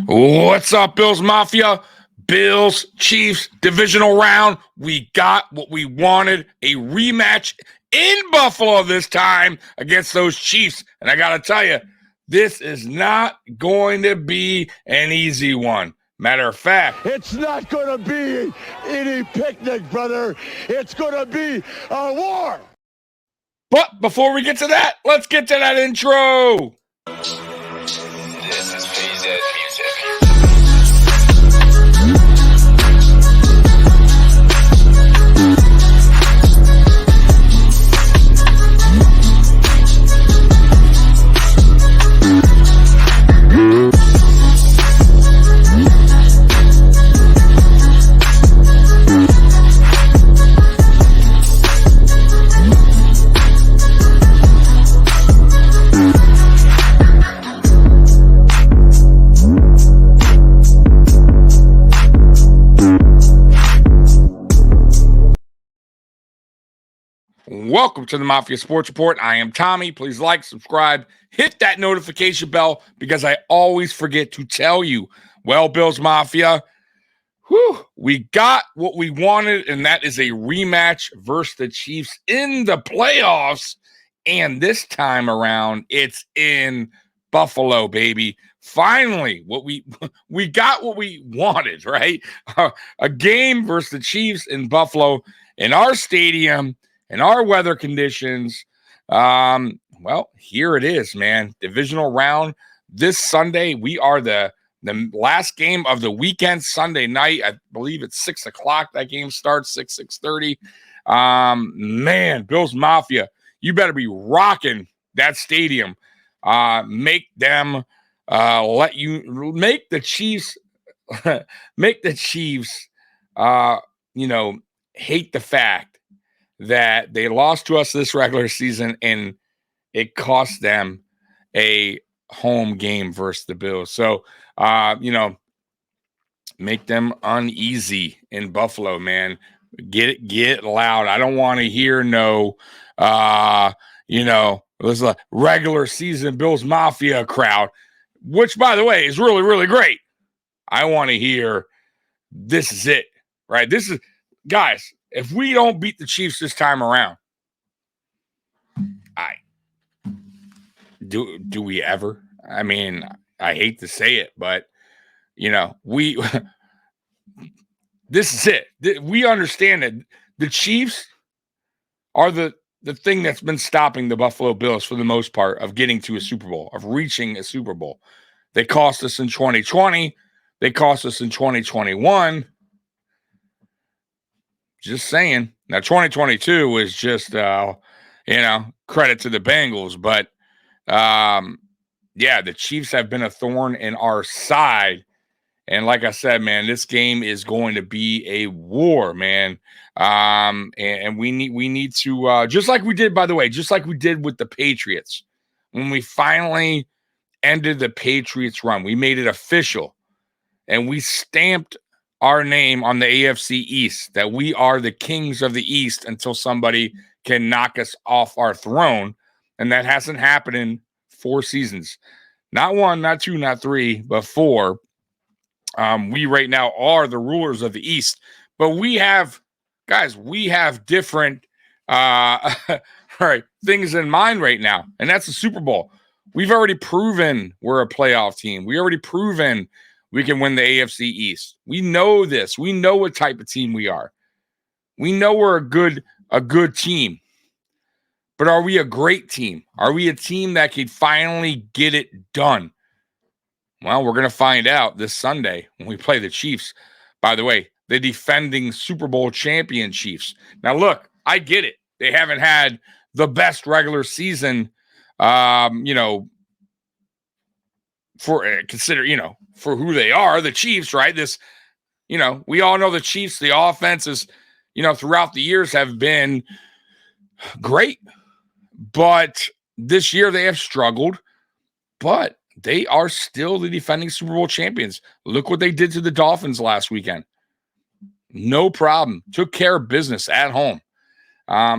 What's up, Bills Mafia? Bills, Chiefs, divisional round. We got what we wanted. A rematch in Buffalo this time against those Chiefs. And I got to tell you, this is not going to be an easy one. Matter of fact, it's not going to be any picnic, brother. It's going to be a war. But before we get to that, let's get to that intro. This is VZ Music. Welcome to the Mafia Sports Report. I am Tommy. Please like, subscribe, hit that notification bell because I always forget to tell you. Well, Bills Mafia, we got what we wanted, and that is a rematch versus the Chiefs in the playoffs. And this time around, it's in Buffalo, baby. Finally, we got what we wanted, right? A game versus the Chiefs in Buffalo in our stadium. In our weather conditions, well, here it is, man. Divisional round this Sunday. We are the last game of the weekend, Sunday night. I believe it's 6 o'clock. That game starts 6:30. Man, Bills Mafia, you better be rocking that stadium. Make them let you make the Chiefs make the Chiefs hate the fact that they lost to us this regular season and it cost them a home game versus the Bills. So, make them uneasy in Buffalo, man. Get loud. I don't want to hear there's a regular season Bills Mafia crowd, which, by the way, is really, really great. I want to hear this is it, right? This is, guys, if we don't beat the Chiefs this time around, do we ever? I mean, I hate to say it, but this is it. We understand that the Chiefs are the thing that's been stopping the Buffalo Bills for the most part of getting to a Super Bowl, of reaching a Super Bowl. They cost us in 2020. They cost us in 2021. Just saying. Now, 2022 was just, credit to the Bengals. But, the Chiefs have been a thorn in our side. And like I said, man, this game is going to be a war, man. And we need to, just like we did, by the way, just like we did with the Patriots. When we finally ended the Patriots run, we made it official. And we stamped our name on the AFC East, that we are the kings of the East until somebody can knock us off our throne. And that hasn't happened in 4 seasons. Not 1, not 2, not 3, but 4. We right now are the rulers of the East. But we have different things in mind right now. And that's the Super Bowl. We've already proven we're a playoff team. We already proven we can win the AFC East. We know this. We know what type of team we are. We know we're a good team. But are we a great team? Are we a team that can finally get it done? Well, we're going to find out this Sunday when we play the Chiefs. By the way, the defending Super Bowl champion Chiefs. Now, look, I get it. They haven't had the best regular season, for who they are, the Chiefs, right? This, we all know the Chiefs, the offenses, throughout the years have been great. But this year they have struggled. But they are still the defending Super Bowl champions. Look what they did to the Dolphins last weekend. No problem. Took care of business at home.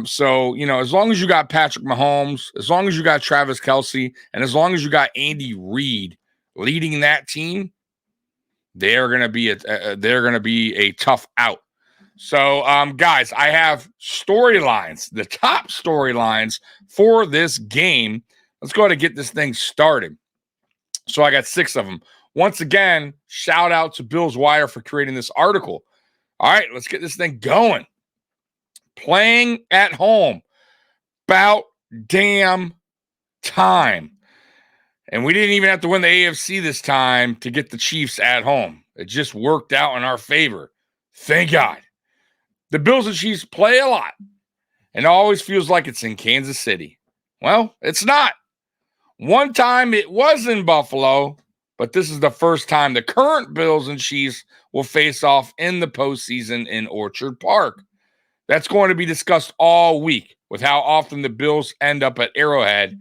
So, as long as you got Patrick Mahomes, as long as you got Travis Kelce, and as long as you got Andy Reid leading that team, they're going to be a tough out. So, guys, I have storylines, the top storylines for this game. Let's go ahead and get this thing started. So I got 6 of them. Once again, shout out to Bills Wire for creating this article. All right, let's get this thing going. Playing at home. About damn time. And we didn't even have to win the AFC this time to get the Chiefs at home. It just worked out in our favor. Thank God. The Bills and Chiefs play a lot, and it always feels like it's in Kansas City. Well, it's not. One time it was in Buffalo, but this is the first time the current Bills and Chiefs will face off in the postseason in Orchard Park. That's going to be discussed all week with how often the Bills end up at Arrowhead.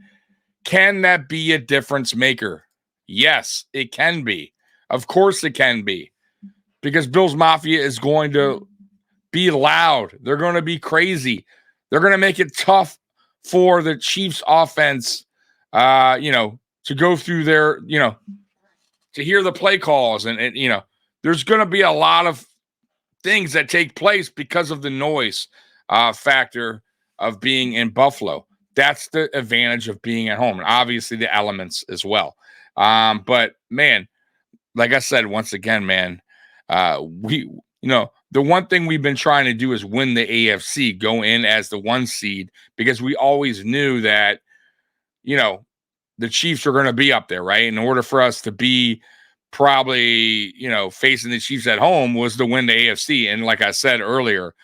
Can that be a difference maker? Yes, it can be. Of course it can be. Because Bills Mafia is going to be loud. They're going to be crazy. They're going to make it tough for the Chiefs offense, to go through their, to hear the play calls. And there's going to be a lot of things that take place because of the noise factor of being in Buffalo. That's the advantage of being at home, and obviously the elements as well. But man, like I said, once again, man, the one thing we've been trying to do is win the AFC, go in as the 1 seed, because we always knew that, the Chiefs are going to be up there, right? In order for us to be probably, facing the Chiefs at home was to win the AFC. And like I said earlier,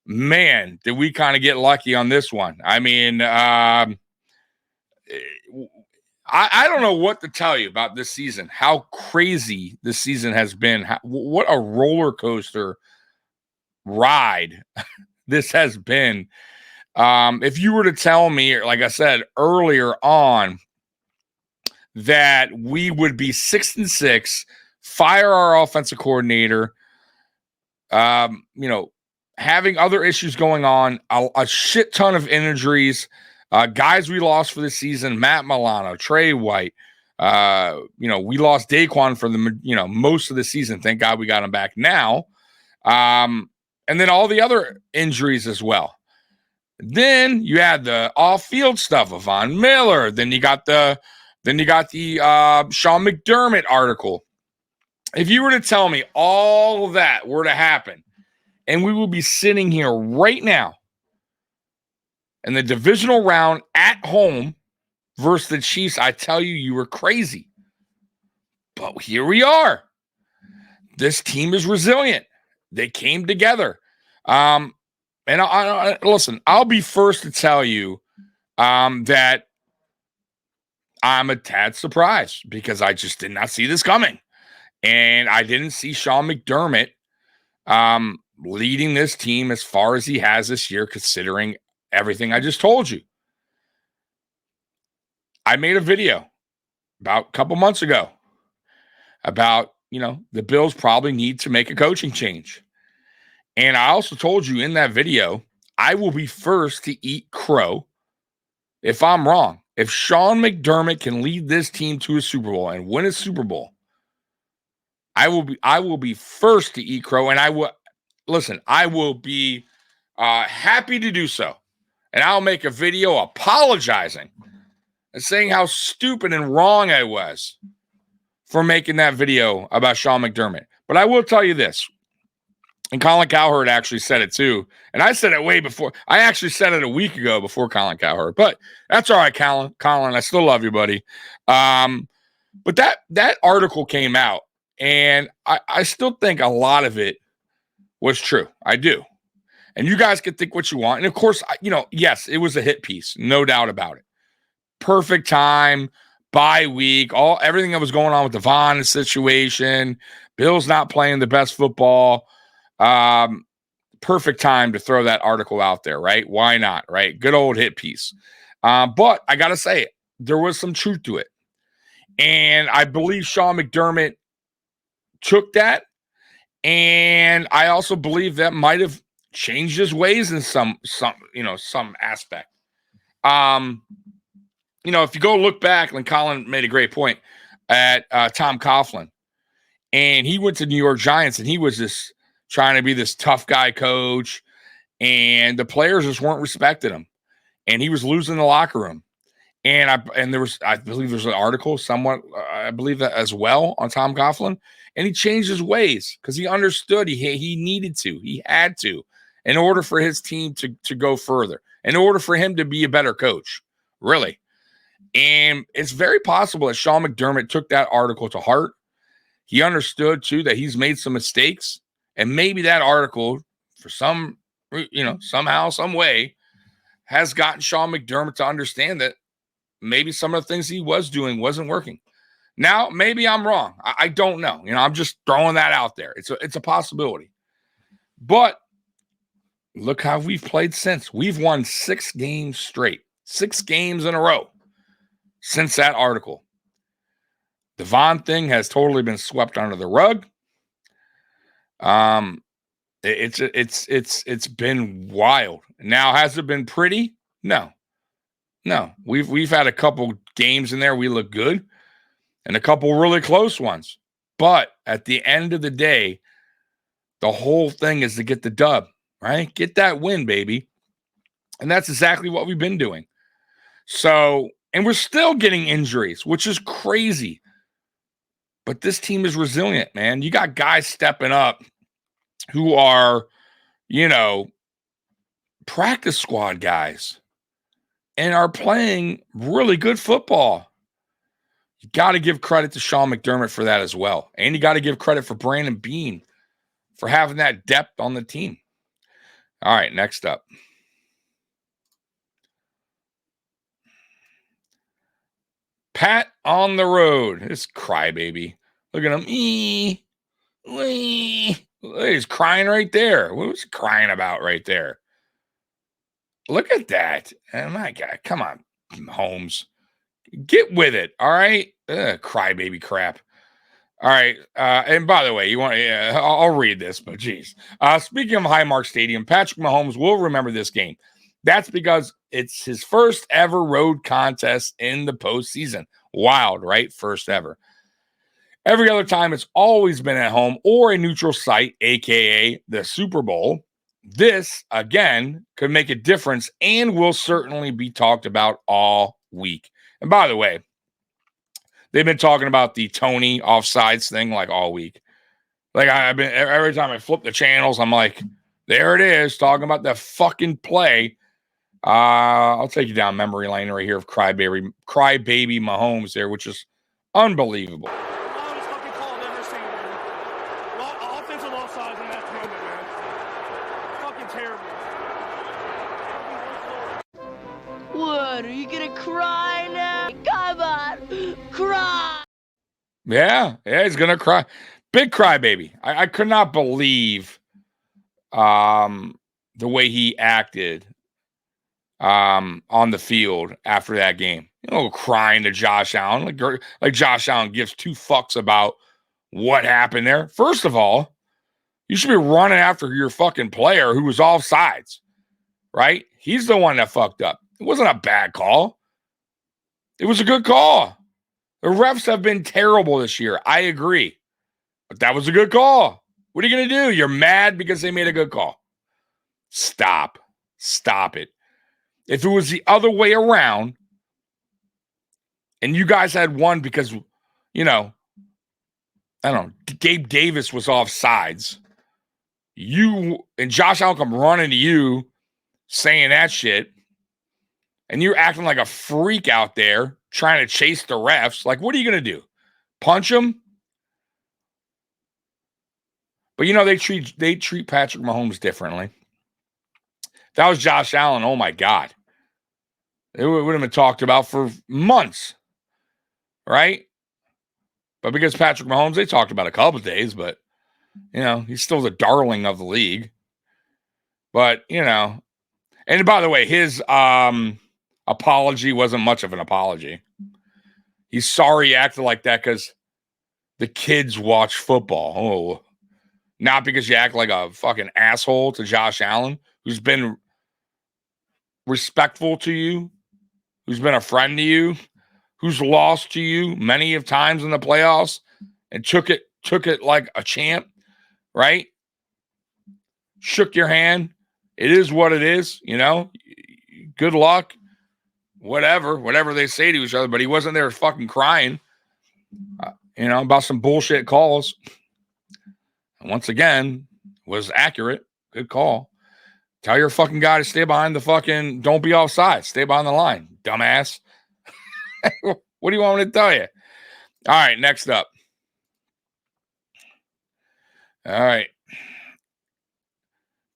man, did we kind of get lucky on this one. I mean, I don't know what to tell you about this season, how crazy this season has been, what a roller coaster ride this has been. If you were to tell me, like I said earlier on, that we would be 6-6, fire our offensive coordinator, having other issues going on, a shit ton of injuries, guys we lost for the season, Matt Milano, Trey White, we lost Daquan for the, most of the season. Thank God we got him back now. And then all the other injuries as well. Then you had the off-field stuff of Von Miller. Then you got the Sean McDermott article. If you were to tell me all of that were to happen, and we will be sitting here right now in the divisional round at home versus the Chiefs, I tell you, you were crazy. But here we are. This team is resilient. They came together. And I listen, I'll be first to tell you that I'm a tad surprised because I just did not see this coming. And I didn't see Sean McDermott leading this team as far as he has this year, considering everything I just told you. I made a video about a couple months ago about, the Bills probably need to make a coaching change. And I also told you in that video, I will be first to eat crow if I'm wrong. If Sean McDermott can lead this team to a Super Bowl and win a Super Bowl, I will be first to eat crow, and I will be happy to do so. And I'll make a video apologizing and saying how stupid and wrong I was for making that video about Sean McDermott. But I will tell you this. And Colin Cowherd actually said it too. And I said it way before. I actually said it a week ago before Colin Cowherd. But that's all right, Colin. I still love you, buddy. But that article came out, and I still think a lot of it was true. I do. And you guys can think what you want. And of course, yes, it was a hit piece. No doubt about it. Perfect time, bye week, everything that was going on with the Von situation, Bills not playing the best football. Perfect time to throw that article out there, right? Why not, right? Good old hit piece. But I got to say, there was some truth to it. And I believe Sean McDermott took that. And I also believe that might have changed his ways in some aspect. If you go look back, and Colin made a great point at Tom Coughlin. And he went to New York Giants, and he was just trying to be this tough guy coach, and the players just weren't respecting him, and he was losing the locker room. And I believe there's an article somewhat, I believe that as well on Tom Coughlin, and he changed his ways because he understood he needed to, he had to, in order for his team to go further, in order for him to be a better coach, really. And it's very possible that Sean McDermott took that article to heart. He understood too that he's made some mistakes, and maybe that article, for some, somehow, some way, has gotten Sean McDermott to understand that maybe some of the things he was doing wasn't working. Now, maybe I'm wrong. I don't know. I'm just throwing that out there. It's a possibility. But look how we've played since. We've won 6 games straight, 6 games in a row since that article. The Von thing has totally been swept under the rug. It's been wild. Now, has it been pretty? No. We've had a couple games in there we look good, and a couple really close ones. But at the end of the day, the whole thing is to get the dub, right? Get that win, baby. And that's exactly what we've been doing. So, and we're still getting injuries, which is crazy. But this team is resilient, man. You got guys stepping up who are, practice squad guys and are playing really good football. You got to give credit to Sean McDermott for that as well. And you got to give credit for Brandon Beane for having that depth on the team. All right, next up. Pat on the road. This crybaby. Look at him. He's crying right there. What was he crying about right there? Look at that. Oh, my God. Come on, Holmes. Get with it, all right? Crybaby crap. All right. And by the way, I'll read this, but geez. Speaking of Highmark Stadium, Patrick Mahomes will remember this game. That's because it's his first ever road contest in the postseason. Wild, right? First ever. Every other time, it's always been at home or a neutral site, aka the Super Bowl. This, again, could make a difference and will certainly be talked about all week. And by the way, they've been talking about the Tony offsides thing like all week. Like I've been, every time I flip the channels, I'm like, there it is, talking about the fucking play. I'll take you down memory lane right here of crybaby Mahomes there, which is unbelievable. Loudest fucking call I've ever seen, man. Offensive offsides in that moment, man. Fucking terrible. What, are you gonna cry now? Come on, cry! Yeah, he's gonna cry. Big crybaby. I could not believe the way he acted on the field after that game. Crying to Josh Allen. Like Josh Allen gives 2 fucks about what happened there. First of all, you should be running after your fucking player who was offsides, right? He's the one that fucked up. It wasn't a bad call. It was a good call. The refs have been terrible this year. I agree. But that was a good call. What are you going to do? You're mad because they made a good call. Stop it. If it was the other way around and you guys had won because, I don't know, Gabe Davis was offsides, you and Josh Allen come running to you saying that shit, and you're acting like a freak out there trying to chase the refs, like, what are you going to do? Punch them? But, they treat Patrick Mahomes differently. If that was Josh Allen, oh, my God. It would have been talked about for months, right? But because Patrick Mahomes, they talked about a couple of days, but, he's still the darling of the league. But, and by the way, his apology wasn't much of an apology. He's sorry he acted like that because the kids watch football. Oh, not because you act like a fucking asshole to Josh Allen, who's been respectful to you, who's been a friend to you, who's lost to you many of times in the playoffs and took it took it like a champ, right? Shook your hand. It is what it is, you know. Good luck. Whatever they say to each other, but he wasn't there fucking crying, you know, about some bullshit calls. And once again, was accurate. Good call. Tell your fucking guy to stay behind the fucking, don't be offside. Stay behind the line, dumbass. What do you want me to tell you? All right, next up. All right.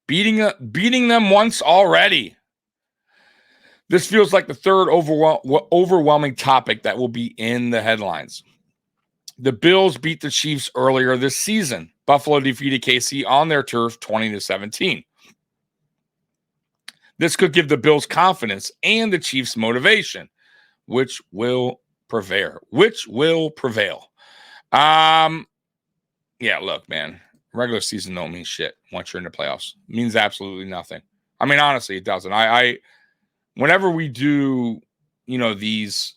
Beating them once already. This feels like the third overwhelming topic that will be in the headlines. The Bills beat the Chiefs earlier this season. Buffalo defeated KC on their turf 20-17. This could give the Bills confidence and the Chiefs motivation, which will prevail. Yeah, look, man. Regular season don't mean shit once you're in the playoffs. It means absolutely nothing. I mean, honestly, it doesn't. Whenever we do, you know, these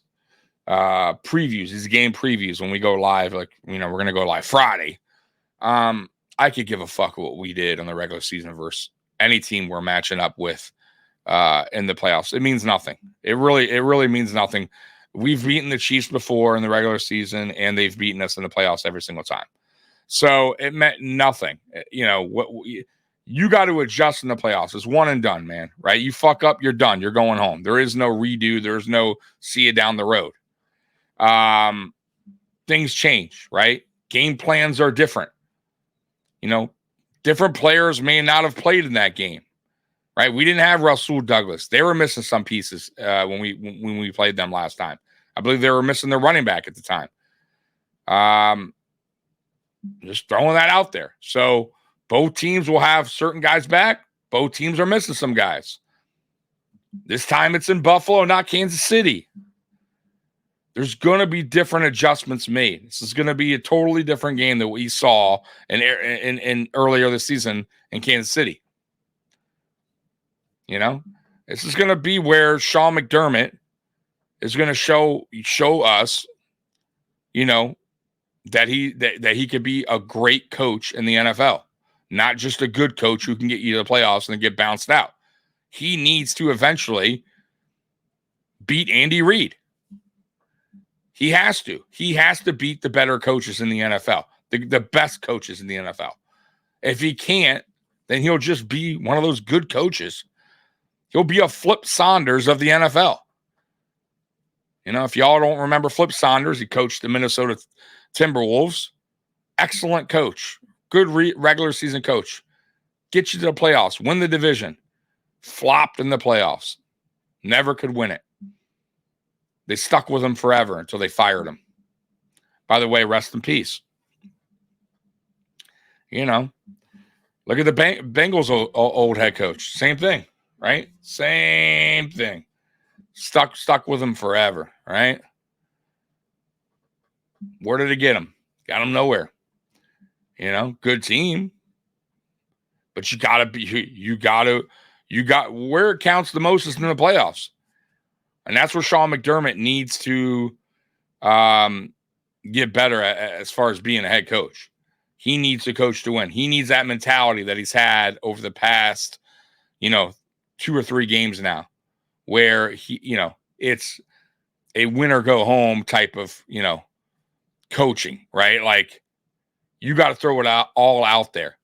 previews, these game previews, when we go live, like, you know, we're gonna go live Friday. I could give a fuck what we did on the regular season versus any team we're matching up with in the playoffs. It means nothing. It really means nothing. We've beaten the Chiefs before in the regular season, and they've beaten us in the playoffs every single time. So it meant nothing. You know, you got to adjust in the playoffs. It's one and done, man, right? You fuck up, you're done. You're going home. There is no redo. There's no see you down the road. Things change, right? Game plans are different. You know, different players may not have played in that game, right? We didn't have Rasul Douglas. They were missing some pieces when we played them last time. I believe they were missing their running back at the time. Just throwing that out there. So both teams will have certain guys back. Both teams are missing some guys. This time it's in Buffalo, not Kansas City. There's going to be different adjustments made. This is going to be a totally different game that we saw in earlier this season in Kansas City. You know, this is going to be where Sean McDermott is going to show us, you know, that he could be a great coach in the NFL, not just a good coach who can get you to the playoffs and then get bounced out. He needs to eventually beat Andy Reid. He has to. He has to beat the better coaches in the NFL, the best coaches in the NFL. If he can't, then he'll just be one of those good coaches. He'll be a Flip Saunders of the NFL. You know, if y'all don't remember Flip Saunders, he coached the Minnesota Timberwolves. Excellent coach. Good regular season coach. Get you to the playoffs. Win the division. Flopped in the playoffs. Never could win it. They stuck with him forever until they fired him. By the way, rest in peace. You know, look at the Bengals' old head coach. Same thing, right? Same thing. Stuck with him forever, right? Where did it get him? Got him nowhere. You know, good team. But where it counts the most is in the playoffs. And that's where Sean McDermott needs to get better as far as being a head coach. He needs to coach to win. He needs that mentality that he's had over the past, you know, 2 or 3 games now, where he, you know, it's a win or go home type of, you know, coaching, right? Like, you got to throw it all out there.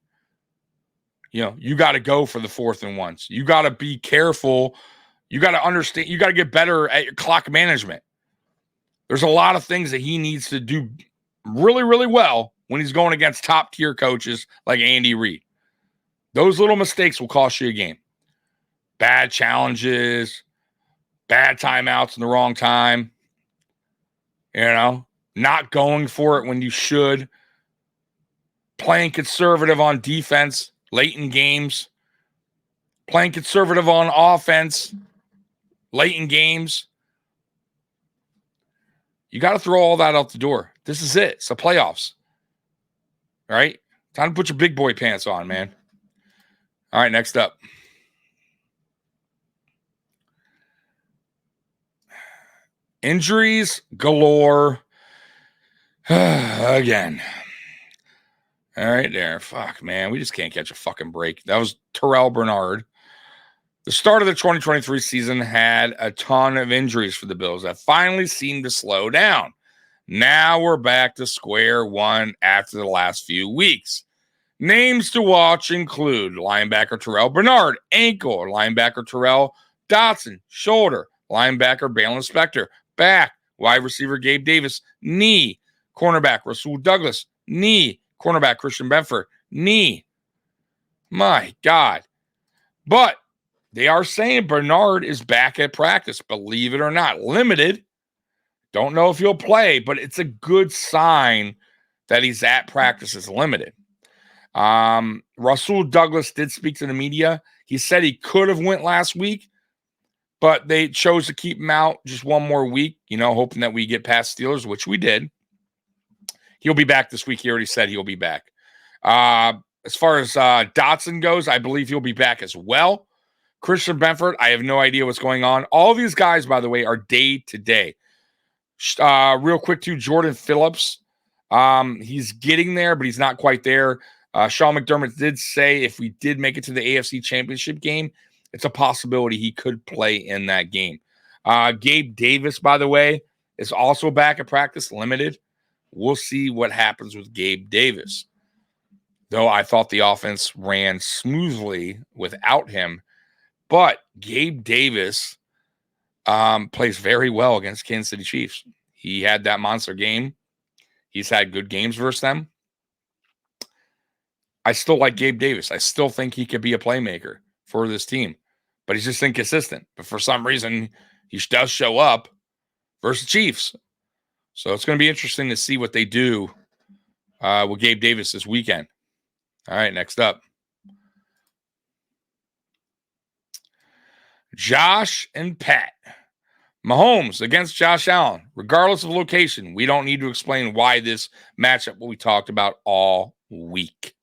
You know, you got to go for the 4th and 1s. You got to be careful. You got to understand. You got to get better at your clock management. There's a lot of things that he needs to do really, really well when he's going against top tier coaches like Andy Reid. Those little mistakes will cost you a game. Bad challenges, bad timeouts in the wrong time, you know, not going for it when you should, playing conservative on defense late in games, playing conservative on offense late in games. You got to throw all that out the door. This is it. It's the playoffs. All right? Time to put your big boy pants on, man. All right, next up. Injuries galore again. All right, there. Fuck, man. We just can't catch a fucking break. That was Terrell Bernard. The start of the 2023 season had a ton of injuries for the Bills that finally seemed to slow down. Now we're back to square one after the last few weeks. Names to watch include linebacker Terrell Bernard, ankle, linebacker Terrell Dotson, shoulder, linebacker Balen Spector, back, wide receiver Gabe Davis, knee, cornerback Rasul Douglas, knee, cornerback Christian Benford, knee. My God. But they are saying Bernard is back at practice, believe it or not. Limited. Don't know if he'll play, but it's a good sign that he's at practice is limited. Rasul Douglas did speak to the media. He said he could have went last week, but they chose to keep him out just one more week, hoping that we get past Steelers, which we did. He'll be back this week. He already said he'll be back. As far as Dotson goes, I believe he'll be back as well. Christian Benford, I have no idea what's going on. All these guys, by the way, are day to day. Real quick, too, Jordan Phillips. He's getting there, but he's not quite there. Sean McDermott did say if we did make it to the AFC Championship game, it's a possibility he could play in that game. Gabe Davis, by the way, is also back at practice, limited. We'll see what happens with Gabe Davis. Though I thought the offense ran smoothly without him. But Gabe Davis plays very well against Kansas City Chiefs. He had that monster game. He's had good games versus them. I still like Gabe Davis. I still think he could be a playmaker for this team. But he's just inconsistent. But for some reason, he does show up versus Chiefs. So it's going to be interesting to see what they do with Gabe Davis this weekend. All right, next up. Josh and Pat. Mahomes against Josh Allen, regardless of location. We don't need to explain why this matchup what we talked about all week.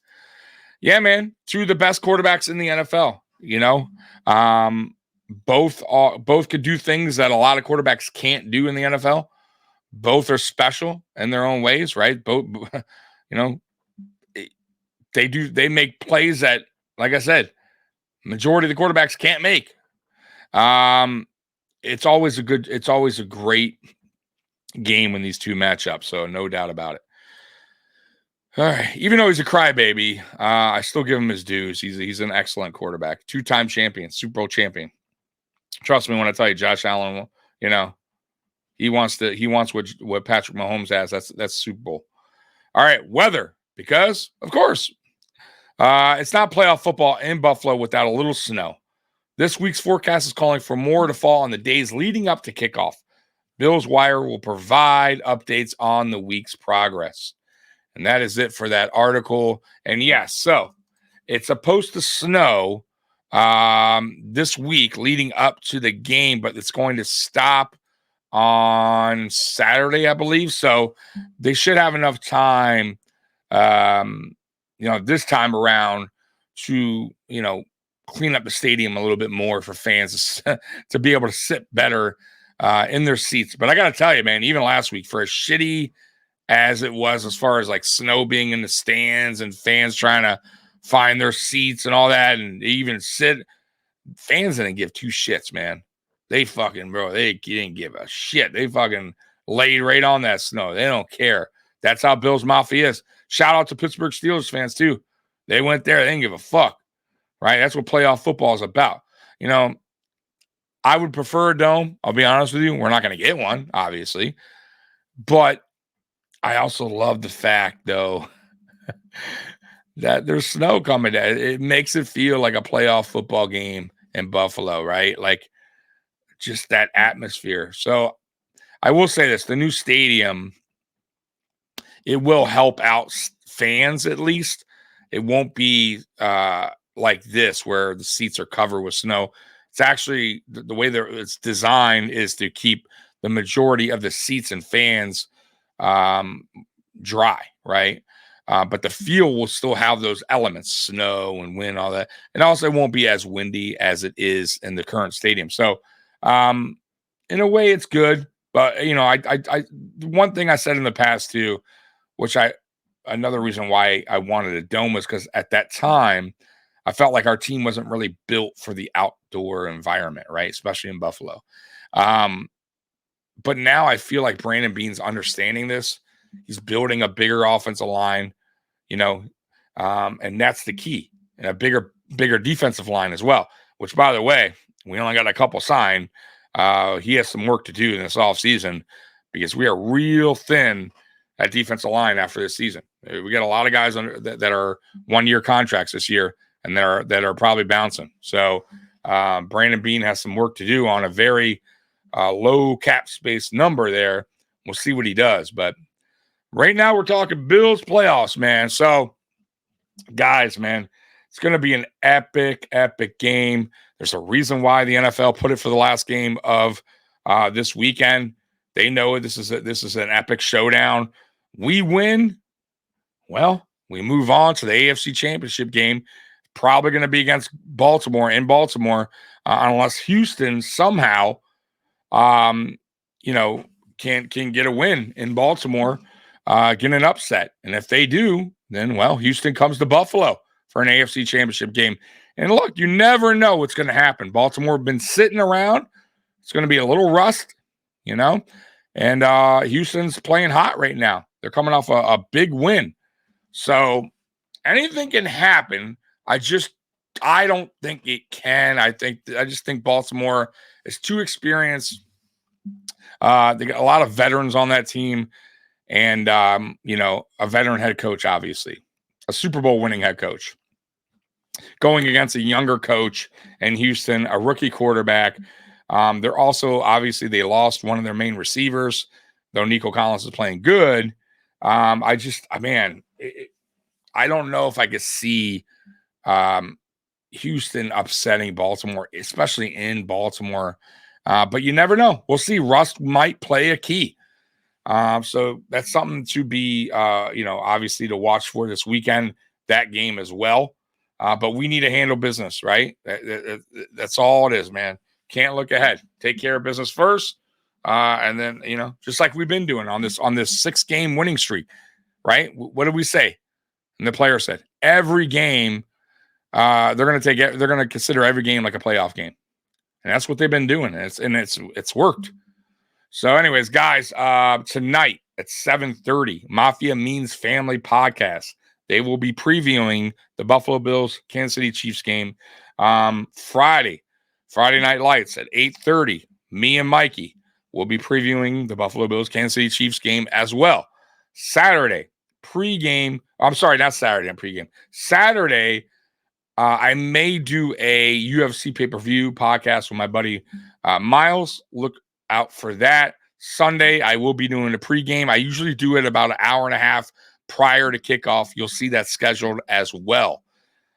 Yeah, man, two of the best quarterbacks in the NFL. Both could do things that a lot of quarterbacks can't do in the NFL. Both are special in their own ways, right? Both, they make plays that, like I said, majority of the quarterbacks can't make. It's always a great game when these two match up, so no doubt about it. All right, even though he's a crybaby, I still give him his dues. He's an excellent quarterback, two-time champion, Super Bowl champion. Trust me when I tell you, Josh Allen, he wants what Patrick Mahomes has. That's Super Bowl. All right, weather, because of course, it's not playoff football in Buffalo without a little snow. This week's forecast is calling for more to fall on the days leading up to kickoff. Bills Wire will provide updates on the week's progress. And that is it for that article. And yes, so it's supposed to snow this week leading up to the game, but it's going to stop on Saturday, I believe. So they should have enough time, this time around to, clean up the stadium a little bit more for fans to be able to sit better in their seats. But I got to tell you, man, even last week, for as shitty as it was as far as like snow being in the stands and fans trying to find their seats and all that, and even fans didn't give two shits, man. They didn't give a shit. They fucking laid right on that snow. They don't care. That's how Bills Mafia is. Shout out to Pittsburgh Steelers fans too. They went there. They didn't give a fuck. Right? That's what playoff football is about. I would prefer a dome. I'll be honest with you. We're not going to get one, obviously. But I also love the fact, though, that there's snow coming. It makes it feel like a playoff football game in Buffalo, right? Like just that atmosphere. So I will say this, the new stadium, it will help out fans at least. It won't be like this where the seats are covered with snow. It's actually the way that it's designed is to keep the majority of the seats and fans dry, right? But the field will still have those elements, snow and wind, all that. And also it won't be as windy as it is in the current stadium. So in a way it's good. But, I one thing I said in the past too, which I another reason why I wanted a dome was because at that time, I felt like our team wasn't really built for the outdoor environment, right? Especially in Buffalo. But now I feel like Brandon Beane's understanding this. He's building a bigger offensive line, and that's the key. And a bigger defensive line as well, which, by the way, we only got a couple signed. He has some work to do in this offseason because we are real thin at defensive line after this season. We got a lot of guys that are 1-year contracts this year and that are probably bouncing. So Brandon Beane has some work to do on a very low cap space number there. We'll see what he does. But right now we're talking Bills playoffs, man. So, guys, man, it's going to be an epic, epic game. There's a reason why the NFL put it for the last game of this weekend. They know this is an epic showdown. We win, well, we move on to the AFC Championship game. Probably going to be against Baltimore in Baltimore, unless Houston somehow, can get a win in Baltimore, get an upset. And if they do, then, well, Houston comes to Buffalo for an AFC Championship game. And look, you never know what's going to happen. Baltimore have been sitting around. It's going to be a little rust, and Houston's playing hot right now. They're coming off a big win. So anything can happen. I don't think it can. I just think Baltimore is too experienced. They got a lot of veterans on that team, and a veteran head coach, obviously, a Super Bowl winning head coach, going against a younger coach in Houston, a rookie quarterback. They're also, obviously, they lost one of their main receivers, though Nico Collins is playing good. I don't know if I could see Houston upsetting Baltimore, especially in Baltimore. But you never know. We'll see. Rust might play a key. So that's something to be, obviously to watch for this weekend, that game as well. But we need to handle business, right? That's all it is, man. Can't look ahead. Take care of business first. And then, just like we've been doing on this 6-game winning streak, right? What did we say? And the player said, every game, they're going to consider every game like a playoff game. And that's what they've been doing. It's worked. So anyways, guys, tonight at 7:30, Mafia Means Family podcast. They will be previewing the Buffalo Bills Kansas City Chiefs game. Friday Night Lights at 8:30. Me and Mikey will be previewing the Buffalo Bills Kansas City Chiefs game as well. Saturday pregame. I'm sorry, not Saturday. I'm pregame. Saturday, I may do a UFC pay-per-view podcast with my buddy Miles. Look out for that. Sunday, I will be doing a pregame. I usually do it about an hour and a half prior to kickoff. You'll see that scheduled as well.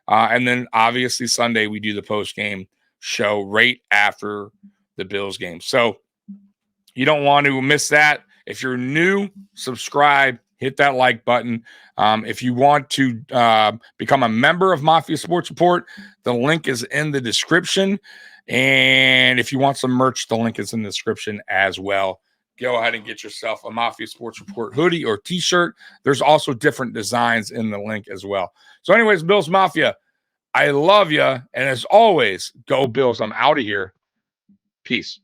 And then obviously Sunday, we do the post-game show right after the Bills game. So you don't want to miss that. If you're new, subscribe, hit that like button. If you want to become a member of Mafia Sports Report, the link is in the description. And if you want some merch, the link is in the description as well. Go ahead and get yourself a Mafia Sports Report hoodie or t-shirt. There's also different designs in the link as well. So anyways, Bills Mafia, I love you. And as always, go Bills. I'm out of here. Peace.